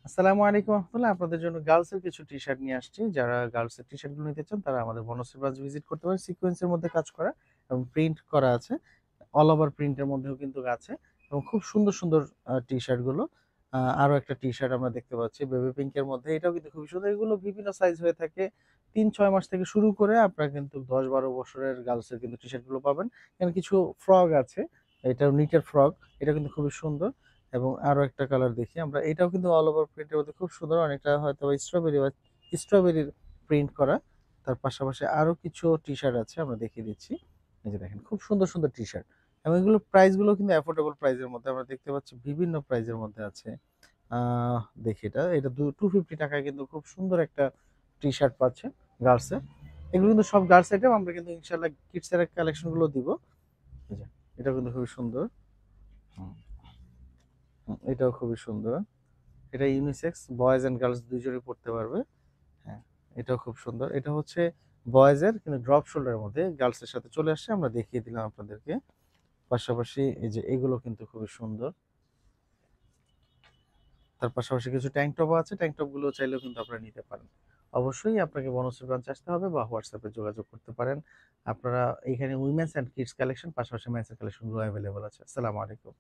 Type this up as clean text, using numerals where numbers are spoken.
আসসালামু আলাইকুম রহমতুল্লাহ। আপনাদের জন্য গার্লসের কিছু টি শার্ট নিয়ে আসছি। যারা গার্লসের টি শার্টগুলো নিতে চান তারা আমাদের বনশ্রী ব্রাঞ্চ ভিজিট করতে পারেন। সিকোয়েন্সের মধ্যে কাজ করা এবং প্রিন্ট করা আছে। অল ওভার প্রিন্টের মধ্যেও কিন্তু আছে এবং খুব সুন্দর সুন্দর টি শার্ট গুলো। আরো একটা টি শার্ট আমরা দেখতে পাচ্ছি বেবি পিঙ্কের মধ্যে, এটাও কিন্তু খুবই সুন্দর। এগুলো বিভিন্ন সাইজ হয়ে থাকে, 3-6 মাস থেকে শুরু করে আপনারা কিন্তু 10-12 বছরের গার্লসের কিন্তু টি শার্ট গুলো পাবেন। এখানে কিছু ফ্রক আছে, এটা নিটের ফ্রক, এটা কিন্তু খুবই সুন্দর। এবং আরো একটা কালার দেখি আমরা, এটাও কিন্তু অল ওভার প্রিন্টের মধ্যে খুব সুন্দর, অনেকটা হয়তো স্ট্রবেরির প্রিন্ট করা। তার পাশাপাশি আরো কিছু টি শার্ট আছে, আমরা দেখিয়ে দিচ্ছি। এই যে দেখেন, খুব সুন্দর সুন্দর টি শার্ট এবং এগুলো প্রাইস গুলো কিন্তু অ্যাফোর্ডেবল প্রাইসের মধ্যে আমরা দেখতে পাচ্ছি, বিভিন্ন প্রাইসের মধ্যে আছে। দেখি, এটা এটা 250 টাকায় কিন্তু খুব সুন্দর একটা টি শার্ট পাচ্ছে গার্লসের। এগুলো কিন্তু সব গার্লস আইটেম, আমরা কিন্তু ইনশাল্লাহ কিডস এর কালেকশন গুলো দিব। এই যে, এটা কিন্তু খুবই সুন্দর। হুম, এটাও খুবই সুন্দর। এটা ইউনিসেক্স, বয়েজ এন্ড গার্লস দুইজনই পড়তে পারবে। হ্যাঁ, এটাও খুব সুন্দর। এটা হচ্ছে বয়েজের কিন্তু ড্রপ শোল্ডারের মধ্যে গার্লসের সাথে চলে আসছে, আমরা দেখিয়ে দিলাম আপনাদেরকে। পাশাপাশি এই যে এগুলো কিন্তু খুবই সুন্দর। তার পাশাপাশি কিছু ট্যাঙ্ক টপও আছে, ট্যাঙ্ক টপ গুলো চাইলেও কিন্তু আপনারা নিতে পারেন। অবশ্যই আপনাকে বনশ্রী ব্রাঞ্চে আসতে হবে বা হোয়াটসঅ্যাপে যোগাযোগ করতে পারেন। আপনারা এখানে উইমেন্স অ্যান্ড কিডস কালেকশন, পাশাপাশি মেন্সের কালেকশন গুলো অ্যাভেলেবল আছে। আসসালামু আলাইকুম।